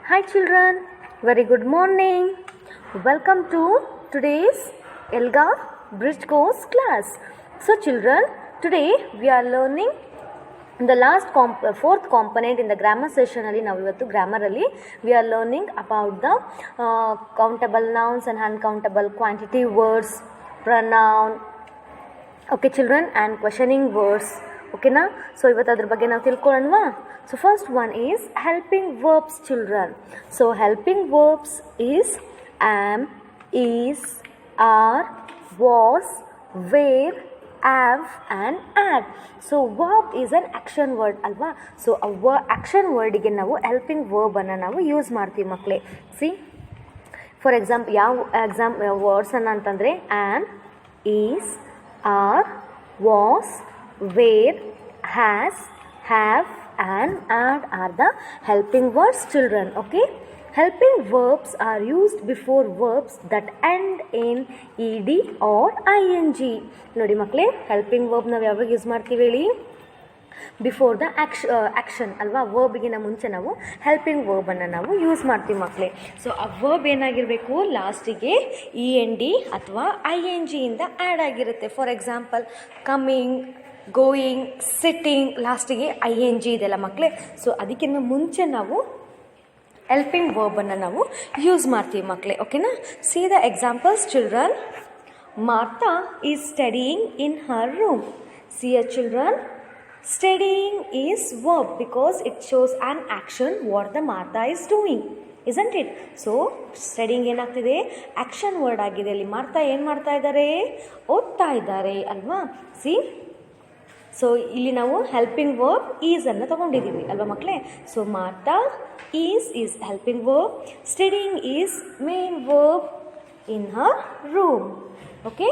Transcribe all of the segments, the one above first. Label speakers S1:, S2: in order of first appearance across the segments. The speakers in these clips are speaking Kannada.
S1: Hi children, very good morning. Welcome to today's Elga Bridge Course class. So children, today we are learning the last fourth component in the grammar session alli ನಾವು ಇವತ್ತು grammar ಅಲ್ಲಿ we are learning about the countable nouns and uncountable quantity words, pronoun, okay children, and questioning words. ಓಕೆನಾ. ಸೊ ಇವತ್ತು ಅದ್ರ ಬಗ್ಗೆ ನಾವು ತಿಳ್ಕೊಳ್ಳೋಣವಾ. So first one is helping verbs children. So helping verbs is am, is, are, was, were, have and had. So verb is an action word ಅಲ್ವಾ. ಸೊ ಆ್ಯಕ್ಷನ್ ವರ್ಡಿಗೆ ನಾವು ಹೆಲ್ಪಿಂಗ್ ವರ್ಬನ್ನು ನಾವು ಯೂಸ್ ಮಾಡ್ತೀವಿ ಮಕ್ಕಳೇ. ಸಿ ಫಾರ್ ಎಕ್ಸಾಂಪಲ್ ಯಾವ ವರ್ಡ್ಸನ್ನು ಅಂತಂದರೆ am, is, are, was, where, has, have and add are the helping words children. Okay, helping verbs are used before verbs that end in ed or ing. ನೋಡಿ ಮಕ್ಕಳೇ, ಹೆಲ್ಪಿಂಗ್ ವರ್ಬ್ ನಾವು ಯಾವಾಗ ಯೂಸ್ ಮಾಡ್ತೀವಿ ಹೇಳಿ? ಬಿಫೋರ್ ದ ಆ್ಯಕ್ಷನ್ ಅಲ್ವಾ. ವರ್ಬ್ಗಿನ ಮುಂಚೆ ನಾವು ಹೆಲ್ಪಿಂಗ್ ವರ್ಬನ್ನು ನಾವು ಯೂಸ್ ಮಾಡ್ತೀವಿ ಮಕ್ಕಳೇ. ಸೊ ಆ ವರ್ಬ್ ಏನಾಗಿರಬೇಕು, ಲಾಸ್ಟಿಗೆ ಇ ಎನ್ ಡಿ ಅಥವಾ ಐ ಎನ್ ಜಿಯಿಂದ ಆ್ಯಡ್ ಆಗಿರುತ್ತೆ. For example coming, going, sitting, ಲಾಸ್ಟಿಗೆ ಐ ಎನ್ ಜಿ ಇದೆಲ್ಲ ಮಕ್ಕಳೇ. ಸೊ ಅದಕ್ಕಿಂತ ಮುಂಚೆ ನಾವು ಹೆಲ್ಪಿಂಗ್ ವರ್ಬನ್ನು ನಾವು ಯೂಸ್ ಮಾಡ್ತೀವಿ ಮಕ್ಕಳೇ. ಓಕೆನಾ. See the examples children. Martha is studying in her room. See a children, studying is verb because it shows an action what the Martha is doing, isn't it? So studying ಏನಾಗ್ತಿದೆ, ಆ್ಯಕ್ಷನ್ ವರ್ಡ್ ಆಗಿದೆ. ಅಲ್ಲಿ ಮಾರ್ತಾ ಏನು ಮಾಡ್ತಾ ಇದ್ದಾರೆ, ಓದ್ತಾ ಇದ್ದಾರೆ ಅಲ್ವಾ. ಸಿ ಸೊ ಇಲ್ಲಿ ನಾವು ಹೆಲ್ಪಿಂಗ್ ವರ್ಬ್ ಈಸನ್ನು ತೊಗೊಂಡಿದ್ದೀವಿ ಅಲ್ವಾ ಮಕ್ಕಳೇ. ಸೊ ಮಾರ್ತಾ is helping verb, studying is main verb in her room. Okay.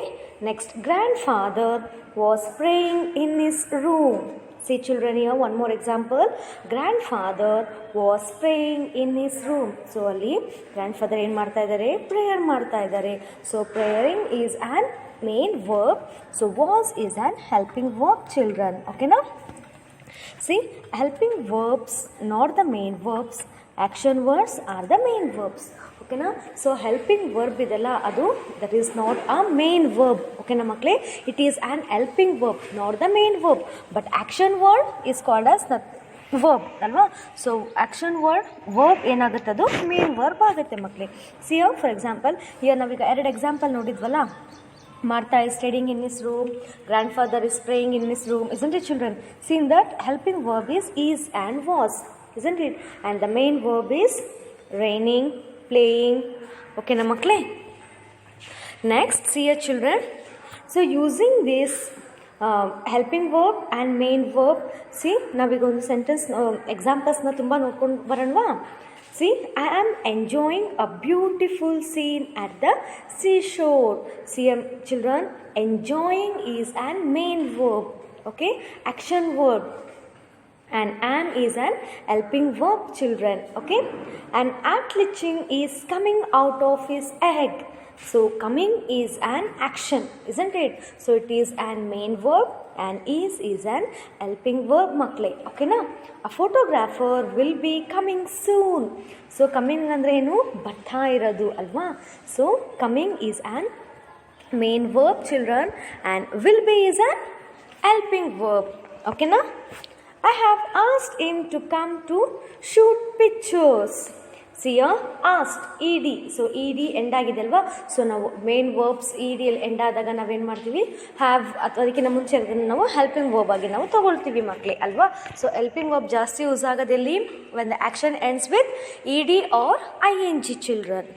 S1: Next, grand father was praying in his room. See children, here one more example. Grandfather was praying in his room. So ಅಲ್ಲಿ grandfather ಏನು ಮಾಡ್ತಾ ಇದ್ದಾರೆ, ಪ್ರೇಯರ್ ಮಾಡ್ತಾ ಇದ್ದಾರೆ. So praying is an main verb. So was is an helping verb children. Okay na? See, helping verbs not the main verbs. Action words are the main verbs. ಓಕೆನಾ. ಸೊ ಹೆಲ್ಪಿಂಗ್ ವರ್ಬ್ ಇದೆಲ್ಲ ಅದು that is not a main verb. ಓಕೆನಾ ಮಕ್ಕಳೇ. It is an helping verb, not the main verb. But action word is called as the verb ಅಲ್ವಾ. ಸೊ ಆ್ಯಕ್ಷನ್ ವರ್ಬ್ ಏನಾಗುತ್ತೆ, ಅದು ಮೇನ್ ವರ್ಬ್ ಆಗುತ್ತೆ ಮಕ್ಕಳೇ. ಸಿ ಫಾರ್ ಎಕ್ಸಾಂಪಲ್ ಈಗ ನಾವೀಗ 2 example ನೋಡಿದ್ವಲ್ಲ. Martha is studying in his room, grandfather is praying in his room, isn't it children? See in that helping verb is and was, isn't it? And the main verb is raining, playing. Okay na makle. Next, see your children. So using this helping verb and main verb, see ನಾವೀಗ ಒಂದು ಸೆಂಟೆನ್ಸ್ ಎಕ್ಸಾಂಪಲ್ಸ್ನ ತುಂಬ ನೋಡ್ಕೊಂಡು ಬರೋಣವಾ. See, I am enjoying a beautiful scene at the seashore. See children, enjoying is an main verb, okay, action verb, and am is an helping verb children. Okay, and hatchling is coming out of his egg. So coming is an action, isn't it? So it is an main verb and is an helping verb makle. Okay na. A photographer will be coming soon. So coming andre enu, ಬರ್ತಾ ಇರೋದು ಅಲ್ವಾ. So coming is an main verb children and will be is an helping verb. Okay na. I have asked him to come to shoot pictures. See asked ed. So ed end ಆಗಿದೆ ಅಲ್ವಾ. ಸೊ ನಾವು ಮೇನ್ ವರ್ಬ್ಸ್ ed ಅಲ್ಲಿ ಎಂಡ್ ಆದಾಗ ನಾವೇನು ಮಾಡ್ತೀವಿ, ಹ್ಯಾವ್ ಅಥವಾ ಅದಕ್ಕಿಂತ ಮುಂಚೆ ನಾವು ಹೆಲ್ಪಿಂಗ್ ವರ್ಬ್ ಆಗಿ ನಾವು ತೊಗೊಳ್ತೀವಿ ಮಕ್ಕಳೇ ಅಲ್ವಾ. ಸೊ ಹೆಲ್ಪಿಂಗ್ ವರ್ಬ್ ಜಾಸ್ತಿ ಯೂಸ್ ಆಗೋದಲ್ಲಿ when the action ends with ed or ing children.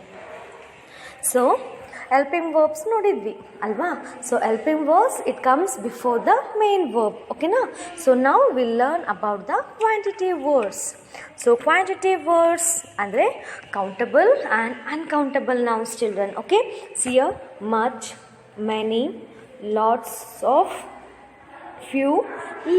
S1: So helping verbs ನೋಡಿದ್ವಿ ಅಲ್ವಾ. So helping verbs it comes before the main verb. ಓಕೆನಾ. So now will learn about the quantitative words. So quantitative words ಅಂದರೆ countable and uncountable nouns children. Okay. See much, many, lots of, few,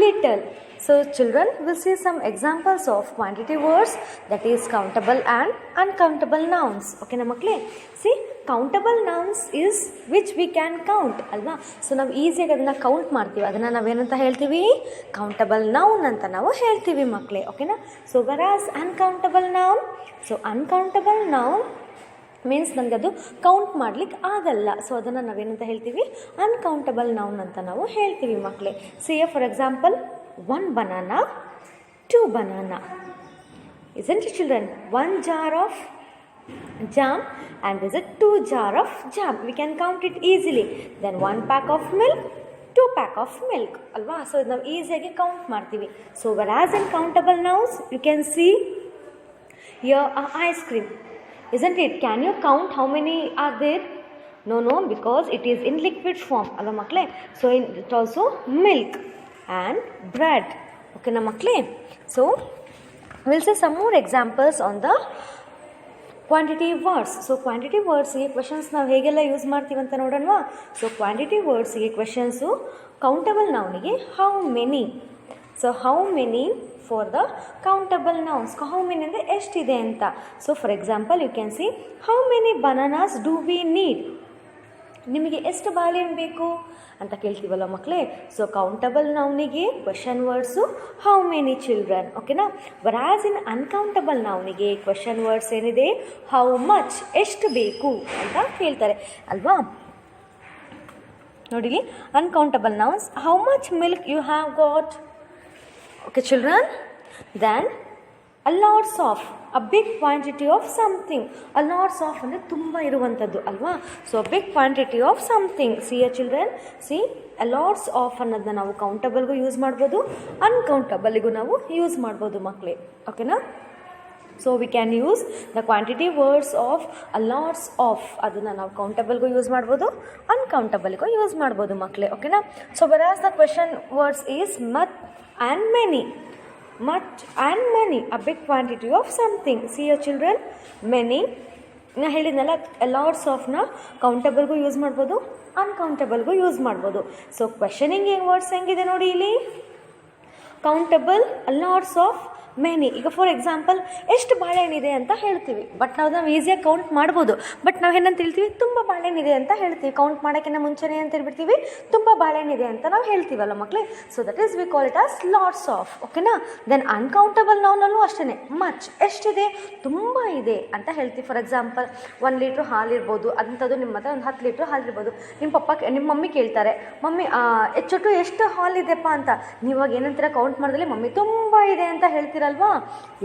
S1: little. So children will see some examples of quantitative words, that is countable and uncountable nouns. Okay na makle, see countable nouns is which we can count ಅಲ್ವಾ. ಸೊ ನಾವು ಈಸಿಯಾಗಿ ಅದನ್ನು ಕೌಂಟ್ ಮಾಡ್ತೀವಿ, ಅದನ್ನು ನಾವೇನಂತ ಹೇಳ್ತೀವಿ, ಕೌಂಟಬಲ್ ನೌನ್ ಅಂತ ನಾವು ಹೇಳ್ತೀವಿ ಮಕ್ಕಳೇ. ಓಕೆನಾ. So whereas uncountable noun, so uncountable noun means ನನಗೆ ಅದು ಕೌಂಟ್ ಮಾಡ್ಲಿಕ್ಕೆ ಆಗಲ್ಲ. ಸೊ ಅದನ್ನು ನಾವೇನಂತ ಹೇಳ್ತೀವಿ, ಅನ್ಕೌಂಟಬಲ್ ನೌನ್ ಅಂತ ನಾವು ಹೇಳ್ತೀವಿ ಮಕ್ಕಳೇ. C for example, 1 banana, 2 banana. Isn't it children? 1 jar of jam and there's a 2 jar of jam. We can count it easily. Then 1 pack of milk, 2 pack of milk. ಅಲ್ವಾ. ಸೊ ನಾವು ಈಸಿಯಾಗಿ ಕೌಂಟ್ ಮಾಡ್ತೀವಿ. So whereas in countable nouns, you can see here ice cream. Isn't it? Can you count how many are there? No, because it is in liquid form. Alva makle. So it also milk and bread. Okay na makle. So we'll see some more examples on the quantitative words. So quantitative words ಗೆ questions ನಾವು ಹೇಗೆಲ್ಲ ಯೂಸ್ ಮಾಡ್ತೀವಿ ಅಂತ ನೋಡೋಣವಾ. ಸೊ quantitative words ಗೆ questions countable noun ಗೆ how many. So how many for the countable nouns. How many ಅಂದರೆ ಎಷ್ಟಿದೆ ಅಂತ. So for example you can see, how many bananas do we need. ನಿಮಗೆ ಎಷ್ಟು ಬಾಳೆಹಣ್ಣು ಬೇಕು ಅಂತ ಕೇಳ್ತೀವಲ್ಲ ಮಕ್ಕಳೇ. ಸೊ ಕೌಂಟಬಲ್ ನೌನಿಗೆ question words how many children. ಓಕೆನಾ. ವರಾಸ್ ಇನ್ ಅನ್ಕೌಂಟಬಲ್ ನೌನಿಗೆ ಕ್ವೆಶನ್ ವರ್ಡ್ಸ್ ಏನಿದೆ, ಹೌ ಮಚ್, ಎಷ್ಟು ಬೇಕು ಅಂತ ಕೇಳ್ತಾರೆ ಅಲ್ವಾ. ನೋಡಿಲಿ, uncountable nouns, how much milk you have got. Okay children, then a lots of, a big quantity of something. A lots of ಅಂದರೆ ತುಂಬ ಇರುವಂಥದ್ದು ಅಲ್ವಾ. So big quantity of something. See children, see a lots of ಅನ್ನೋದನ್ನ ನಾವು ಕೌಂಟಬಲ್ಗೂ ಯೂಸ್ ಮಾಡ್ಬೋದು, ಅನ್ಕೌಂಟಬಲ್ಗೂ ನಾವು ಯೂಸ್ ಮಾಡ್ಬೋದು ಮಕ್ಕಳೇ. ಓಕೆನಾ. So we can use the quantity words of a lots of, ಅದನ್ನು ನಾವು ಕೌಂಟಬಲ್ಗೂ ಯೂಸ್ ಮಾಡ್ಬೋದು, ಅನ್ಕೌಂಟಬಲ್ಗೂ ಯೂಸ್ ಮಾಡ್ಬೋದು ಮಕ್ಕಳೇ. ಓಕೆನಾ. So whereas the question words is much and many. Much and many, a big quantity of something. See your children, many ನಾ ಹೇಳಿದ್ನಲ್ಲ, ಲಾಟ್ಸ್ ಆಫ್ನ ಕೌಂಟಬಲ್ಗೂ ಯೂಸ್ ಮಾಡ್ಬೋದು, ಅನ್ಕೌಂಟಬಲ್ಗೂ ಯೂಸ್ ಮಾಡ್ಬೋದು. ಸೊ ಕ್ವೆಶನಿಂಗ್ ವರ್ಡ್ಸ್ ಹೆಂಗಿದೆ ನೋಡಿ ಇಲ್ಲಿ, ಕೌಂಟಬಲ್, ಲಾಟ್ಸ್ ಆಫ್, ಮೆನಿ. ಈಗ ಫಾರ್ ಎಕ್ಸಾಂಪಲ್, ಎಷ್ಟು ಬಾಳೆಹಣ್ಣಿದೆ ಅಂತ ಹೇಳ್ತೀವಿ, ಬಟ್ ನಾವು ಈಸಿಯಾಗಿ ಕೌಂಟ್ ಮಾಡ್ಬೋದು. ಬಟ್ ನಾವು ಏನಂತ ಹೇಳ್ತೀವಿ, ತುಂಬ ಬಾಳೆಹಣ್ಣಿದೆ ಅಂತ ಹೇಳ್ತೀವಿ. ಕೌಂಟ್ ಮಾಡೋಕ್ಕಿಂತ ಮುಂಚೆನೇ ಅಂತ ಹೇಳ್ಬಿಡ್ತೀವಿ, ತುಂಬ ಬಾಳೆಹಣ್ಣಿದೆ ಅಂತ ನಾವು ಹೇಳ್ತೀವಲ್ಲ ಮಕ್ಕಳೇ. So that is we call it as lots of. ಓಕೆನಾ. ದೆನ್ ಅನ್ಕೌಂಟಬಲ್ ನೌನಲ್ಲೂ ಅಷ್ಟೇ, ಮಚ್, ಎಷ್ಟಿದೆ, ತುಂಬ ಇದೆ ಅಂತ ಹೇಳ್ತೀವಿ. ಫಾರ್ ಎಕ್ಸಾಂಪಲ್, 1 ಲೀಟ್ರ್ ಹಾಲಿರ್ಬೋದು, ಅಂಥದ್ದು ನಿಮ್ಮ ಹತ್ರ ಒಂದು 10 ಲೀಟ್ರ್ ಹಾಲಿರ್ಬೋದು. ನಿಮ್ಮ ಮಮ್ಮಿ ಕೇಳ್ತಾರೆ, ಮಮ್ಮಿ ಹೆಚ್ಚೊಟ್ಟು ಎಷ್ಟು ಹಾಲಿದೆಪ್ಪ ಅಂತ. ನೀವಾಗ ಏನಂತೀರ, ಕೌಂಟ್ ಮಾಡಿದ್ರೆ ಮಮ್ಮಿ ತುಂಬ ಇದೆ ಅಂತ ಹೇಳ್ತೀರಲ್ವಾ.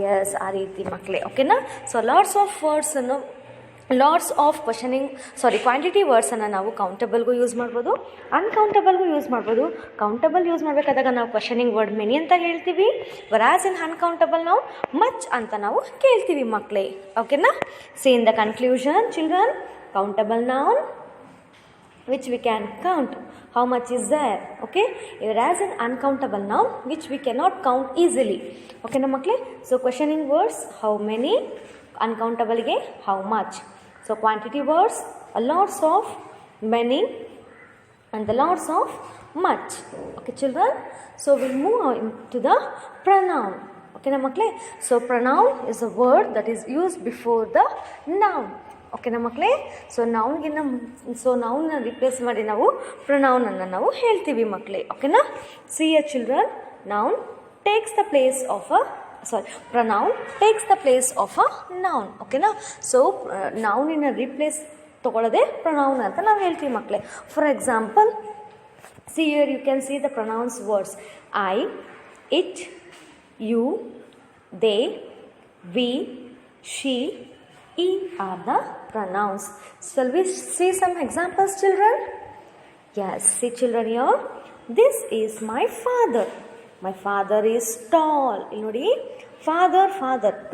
S1: ಎಸ್, ಆ ರೀತಿ ಮಕ್ಕಳೇ. ಓಕೆನಾ. ಸೊ ಲಾಟ್ಸ್ ಆಫ್ ವರ್ಡ್ಸನ್ನು, ಲಾಟ್ಸ್ ಆಫ್ ಕ್ವಾಂಟಿಟಿ ವರ್ಡ್ಸನ್ನು ನಾವು ಕೌಂಟಬಲ್ಗೂ ಯೂಸ್ ಮಾಡ್ಬೋದು, ಅನ್ಕೌಂಟಬಲ್ಗೂ ಯೂಸ್ ಮಾಡ್ಬೋದು. ಕೌಂಟಬಲ್ ಯೂಸ್ ಮಾಡಬೇಕಾದಾಗ ನಾವು ಕ್ವೆಶನಿಂಗ್ ವರ್ಡ್ ಮೆನಿ ಅಂತ ಹೇಳ್ತೀವಿ, ವರಾಸ್ ಇನ್ ಅನ್ಕೌಂಟಬಲ್ ನಾವು ಮಚ್ ಅಂತ ನಾವು ಕೇಳ್ತೀವಿ ಮಕ್ಕಳೇ. ಓಕೆನಾ. C in the conclusion children, countable noun which we can count, how much is there. Okay, whereas an uncountable noun which we cannot count easily. Okay na makle. So questioning words, how many, uncountable ge how much. So quantity words, a lots of, many and the lots of, much. Okay children, so we'll move on to the pronoun. Okay na makle. So pronoun is a word that is used before the noun. ಓಕೆನಾ ಮಕ್ಕಳೇ. ಸೊ ನೌನ್ನ ರಿಪ್ಲೇಸ್ ಮಾಡಿ ನಾವು ಪ್ರೊನೌನನ್ನು ನಾವು ಹೇಳ್ತೀವಿ ಮಕ್ಕಳೇ. ಓಕೆನಾ. See a children, noun takes the place of pronoun takes the place of a noun. ಓಕೆನಾ. ಸೊ ನೌನಿನ ರಿಪ್ಲೇಸ್ ತೊಗೊಳ್ಳೋದೇ ಪ್ರೊನೌನ್ ಅಂತ ನಾವು ಹೇಳ್ತೀವಿ ಮಕ್ಕಳೇ. For example, see here you can see the pronouns words I, it, you, they, we, she, E are the pronouns. Shall we see some examples children? Yes, see children here. This is my father. My father is tall. ಇಲ್ಲಿ ನೋಡಿ, ಫಾದರ್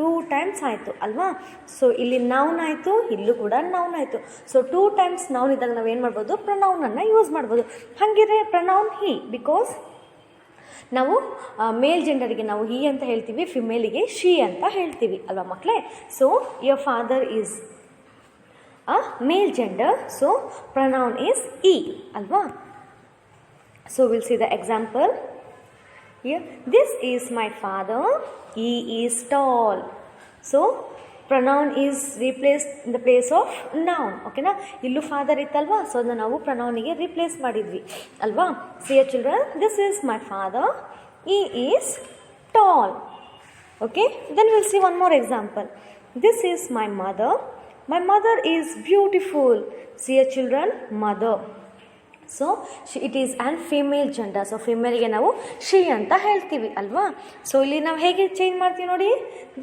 S1: 2 times ಆಯಿತು ಅಲ್ವಾ. ಸೊ ಇಲ್ಲಿ ನೌನ್ ಆಯಿತು, ಇಲ್ಲೂ ಕೂಡ ನೌನ್ ಆಯಿತು. ಸೊ 2 times ನೌನ್ ಇದ್ದಾಗ ನಾವು ಏನು ಮಾಡ್ಬೋದು, ಪ್ರೊನೌನನ್ನು ಯೂಸ್ ಮಾಡ್ಬೋದು. ಹಾಗಿದ್ರೆ ಪ್ರೊನೌನ್ ಹಿ, ಬಿಕಾಸ್ ನಾವು ಮೇಲ್ ಜೆಂಡರಿಗೆ ನಾವು ಹಿ ಅಂತ ಹೇಳ್ತೀವಿ, ಫಿಮೇಲಿಗೆ ಶಿ ಅಂತ ಹೇಳ್ತೀವಿ ಅಲ್ವಾ ಮಕ್ಕಳೇ. So your father is a male gender, so pronoun is he ಅಲ್ವಾ. So will see the example. Here, this is my father. He is tall. So, pronoun is replaced in the place of noun. ಓಕೆನಾ, ಇಲ್ಲೂ ಫಾದರ್ ಇತ್ತಲ್ವಾ, ಸೊ ಅದನ್ನ ನಾವು ಪ್ರನೌನಿಗೆ ರಿಪ್ಲೇಸ್ ಮಾಡಿದ್ವಿ ಅಲ್ವಾ. See here children, this is my father. He is tall. Okay, then we'll see one more example. This is my mother. My mother is beautiful. See your children, mother. So it is and female gender. So ಫಿಮೇಲ್ಗೆ ನಾವು ಶಿ ಅಂತ ಹೇಳ್ತೀವಿ ಅಲ್ವಾ. ಸೊ ಇಲ್ಲಿ ನಾವು ಹೇಗೆ ಚೇಂಜ್ ಮಾಡ್ತೀವಿ ನೋಡಿ.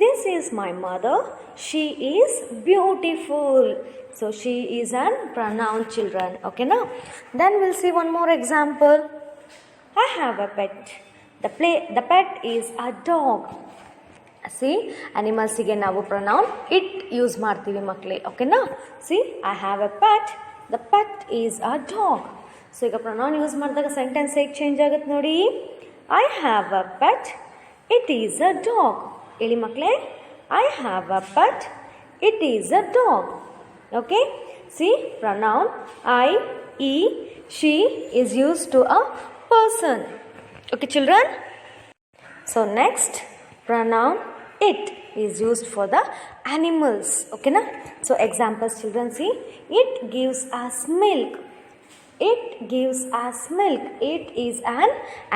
S1: This is my mother. She is beautiful. So she is an pronoun children. ಓಕೆನಾ. Then will see one more example. I have a pet. The pet is a dog. See ಅನಿಮಲ್ಸಿಗೆ ನಾವು ಪ್ರನೌನ್ ಇಟ್ ಯೂಸ್ ಮಾಡ್ತೀವಿ ಮಕ್ಕಳೇ. ಓಕೆನಾ. See I have a pet. The pet is a dog. So ಈಗ ಪ್ರೊನೌನ್ ಯೂಸ್ ಮಾಡಿದಾಗ ಸೆಂಟೆನ್ಸ್ ಹೇಗೆ ಚೇಂಜ್ ಆಗುತ್ತೆ ನೋಡಿ. I have a pet. It is a dog. ಹೇಳಿ ಮಕ್ಕಳೇ, I have a pet. It is a dog. Okay. See pronoun I, he, she is use to a person. Okay children. So next pronoun it is used for the animals. Okay na. So examples children, see, it gives us milk. It gives us milk. It is an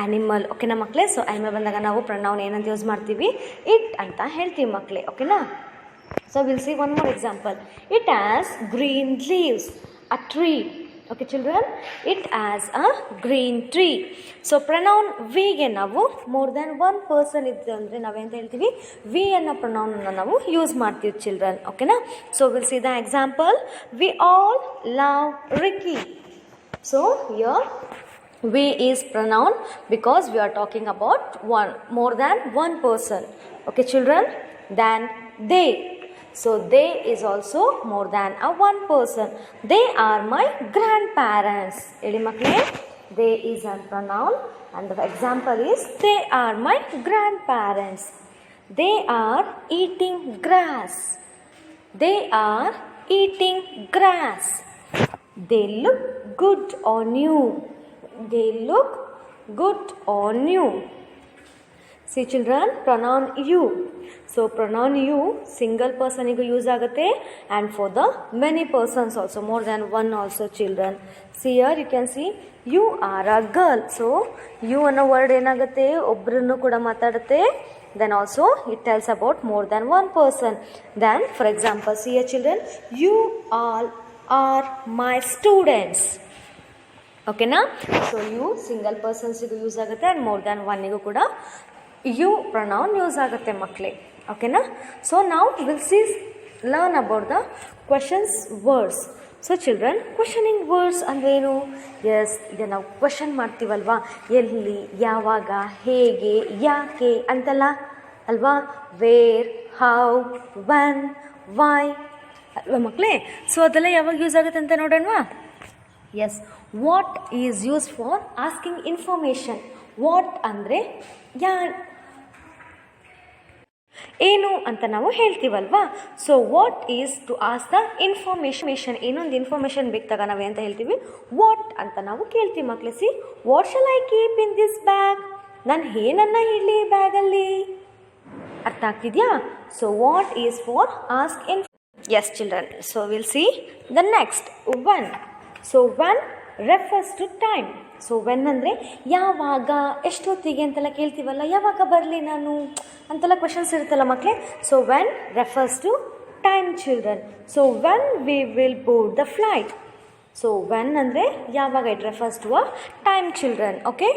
S1: animal. Okay na ಮಕ್ಕಳೇ. ಸೊ animal ಬಂದಾಗ ನಾವು pronoun ಏನಂತ ಯೂಸ್ ಮಾಡ್ತೀವಿ, it ಅಂತ ಹೇಳ್ತೀವಿ ಮಕ್ಕಳೇ. ಓಕೆ ನಾ. So will see one more example. It has green leaves. A tree. Okay children, it is a green tree. So pronoun ವಿಗೆ ನಾವು ಮೋರ್ ದ್ಯಾನ್ ಒನ್ ಪರ್ಸನ್ ಇದ್ದು ಅಂದರೆ ನಾವೇಂತ ಹೇಳ್ತೀವಿ, ವಿ ಅನ್ನೋ ಪ್ರನೌನನ್ನು ನಾವು ಯೂಸ್ ಮಾಡ್ತೀವಿ ಚಿಲ್ಡ್ರನ್. ಓಕೆನಾ. So will see the example. We all love Ricky. So here V is pronoun because we are talking about more than one person. Okay children. Then they. So they is also more than a one person. They are my grandparents. Eli makle, they is a pronoun and the example is they are my grandparents. They are eating grass. They are eating grass. They look good on you. They look good on you. See children, pronoun you. So pronoun you single person igu use ಆಗುತ್ತೆ and for the many persons also, more than one also children. See here you can see you are a girl. So you ಅನ್ನೋ ವರ್ಡ್ ಏನಾಗುತ್ತೆ, ಒಬ್ಬರನ್ನು ಕೂಡ ಮಾತಾಡುತ್ತೆ. Then also it tells about more than one person. Then for example, see here children, you all are my students. Okay na. So you single persons igu use ಆಗುತ್ತೆ and more than one ಇಗೂ ಕೂಡ you pronoun ಯೂಸ್ ಆಗುತ್ತೆ ಮಕ್ಕಳೇ. ಓಕೆನಾ. ಸೊ ನಾವು will learn about the questions words. So children, questioning words ಅಂದ್ರೇನು? ಎಸ್, ಈಗ ನಾವು ಕ್ವೆಶನ್ ಮಾಡ್ತೀವಲ್ವಾ, ಎಲ್ಲಿ, ಯಾವಾಗ, ಹೇಗೆ, ಯಾಕೆ ಅಂತೆಲ್ಲ ಅಲ್ವಾ. ವೇರ್, ಹೌ, ವೆನ್, ವೈ ಅಲ್ವಾ ಮಕ್ಕಳೇ. ಸೊ ಅದೆಲ್ಲ ಯಾವಾಗ ಯೂಸ್ ಆಗುತ್ತೆ ಅಂತ ನೋಡೋಣವಾ. Yes, what is use for asking information. What ಅಂದರೆ ಏನು ಅಂತ ನಾವು ಹೇಳ್ತೀವಲ್ವಾ. So what is to ask the information. ಏನೊಂದು ಇನ್ಫಾರ್ಮೇಷನ್ ಬೇಕಾಗ ನಾವು ಅಂತ ಹೇಳ್ತೀವಿ, ವಾಟ್ ಅಂತ ನಾವು ಕೇಳ್ತೀವಿ ಮಕ್ಕಳೇ. See, what shall I keep in this bag. ನಾನು ಏನನ್ನ ಇಡಲಿ ಬ್ಯಾಗಲ್ಲಿ. ಅರ್ಥ ಆಗ್ತಿದ್ಯಾ? So what is for asking. Yes children. So will see the next when. So when refers to time. So when ಅಂದರೆ ಯಾವಾಗ, ಎಷ್ಟೊತ್ತಿಗೆ ಅಂತೆಲ್ಲ ಕೇಳ್ತೀವಲ್ಲ, ಯಾವಾಗ ಬರಲಿ ನಾನು ಅಂತೆಲ್ಲ ಕ್ವೆಶನ್ಸ್ ಇರುತ್ತಲ್ಲ ಮಕ್ಕಳೇ. So when refers to time children. So when we will board the flight. So when ಅಂದರೆ ಯಾವಾಗ, it refers to a time children. Okay.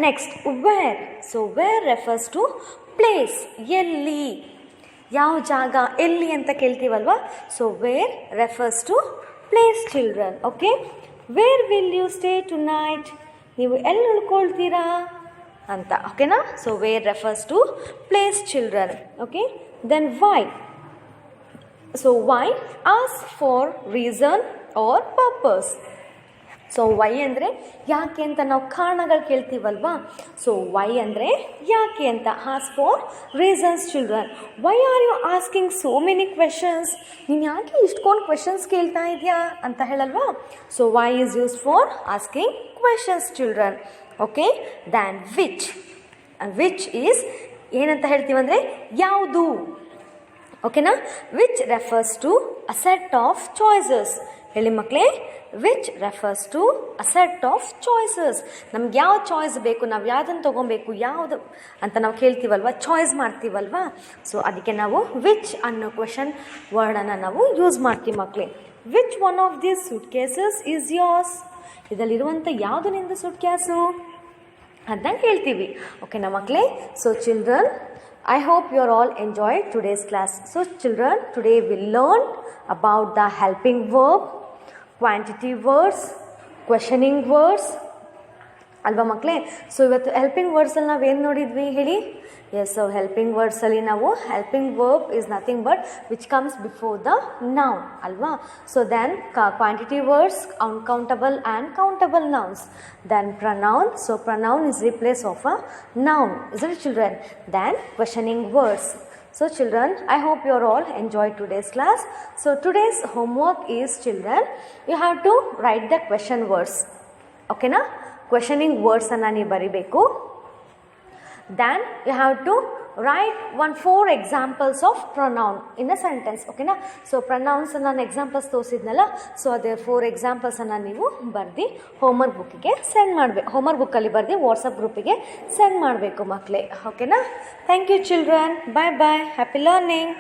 S1: Next where. So where refers to place. ಎಲ್ಲಿ, ಯಾವ ಜಾಗ, ಎಲ್ಲಿ ಅಂತ ಕೇಳ್ತೀವಲ್ವಾ. So where refers to place children. Okay. Where will you stay tonight. ನೀವು ಎಲ್ಲಿ ಉಳ್ಕೊಳ್ತೀರಾ ಅಂತ. ಓಕೆನಾ. So where refers to place children. Okay. Then why. So Y ask for reason or purpose. So why ಅಂದರೆ ಯಾಕೆ ಅಂತ ನಾವು ಕಾರಣಗಳು ಕೇಳ್ತೀವಲ್ವಾ. ಸೊ ವೈ ಅಂದರೆ ಯಾಕೆ ಅಂತ. Ask for reasons children. Why are you asking so many questions. ನೀನು ಯಾಕೆ ಇಷ್ಟೊಂದು ಕ್ವೆಶನ್ಸ್ ಕೇಳ್ತಾ ಇದೆಯಾ ಅಂತ ಹೇಳಲ್ವಾ. So why is use for asking questions children. Okay then which is ಏನಂತ ಹೇಳ್ತೀವಂದರೆ ಯಾವುದು. ಓಕೆನಾ. Which refers to a set of choices. ಹೇಳಿ ಮಕ್ಕಳೇ, which refers to a set of choices. ನಮ್ಗೆ ಯಾವ ಚಾಯ್ಸ್ ಬೇಕು, ನಾವು ಯಾವುದನ್ನು ತೊಗೊಬೇಕು, ಯಾವುದು ಅಂತ ನಾವು ಕೇಳ್ತೀವಲ್ವ, ಚಾಯ್ಸ್ ಮಾಡ್ತೀವಲ್ವ. ಸೊ ಅದಕ್ಕೆ ನಾವು ವಿಚ್ ಅನ್ನೋ ಕ್ವೆಶನ್ ವರ್ಡನ್ನು ನಾವು ಯೂಸ್ ಮಾಡ್ತೀವಿ ಮಕ್ಕಳೇ. Which one of these suitcases is yours. ಇದರಲ್ಲಿರುವಂಥ ಯಾವುದು ನಿಂದು ಸೂಟ್ ಕ್ಯಾಸು ಅಂತ ಹೇಳ್ತೀವಿ. ಓಕೆನಾ ಮಕ್ಕಳೇ. So children, I hope you are all enjoyed today's class. So children, today we learned about the helping verb, quantity words, questioning words ಅಲ್ವಾ ಮಕ್ಕಳೇ. ಸೊ ಇವತ್ತು ಹೆಲ್ಪಿಂಗ್ ವರ್ಡ್ಸಲ್ಲಿ ನಾವೇನು ನೋಡಿದ್ವಿ ಹೇಳಿ. ಎಸ್, ಸೊ ಹೆಲ್ಪಿಂಗ್ ವರ್ಡ್ಸಲ್ಲಿ ನಾವು helping verb is nothing but which comes before the noun ಅಲ್ವಾ. So then quantity words, uncountable and countable nouns. Then pronoun, so pronoun is replace of a noun, isn't it children? Then questioning words. So children, I hope you are all enjoyed today's class. So today's homework is, children, you have to write the question words. Okay na? Questioning words ಅನ್ನು ನೀವು ಬರಿಬೇಕು. Then you have to write 4 examples of pronoun in a sentence. ಓಕೆನಾ. ಸೊ ಪ್ರನೌನ್ಸ್ ನಾನು ಎಕ್ಸಾಂಪಲ್ಸ್ ತೋರಿಸಿದ್ನಲ್ಲ, ಸೊ ಅದೇ 4 ಎಕ್ಸಾಂಪಲ್ಸನ್ನು ನೀವು ಬರೆದು ಹೋಮ್ವರ್ಕ್ ಬುಕ್ಕಿಗೆ ಸೆಂಡ್ ಮಾಡಬೇಕು. ಹೋಮ್ವರ್ಕ್ ಬುಕ್ಕಲ್ಲಿ ಬರೆದು ವಾಟ್ಸಪ್ ಗ್ರೂಪಿಗೆ ಸೆಂಡ್ ಮಾಡಬೇಕು ಮಕ್ಕಳೇ. ಓಕೆನಾ. Thank you children. Bye bye. Happy learning.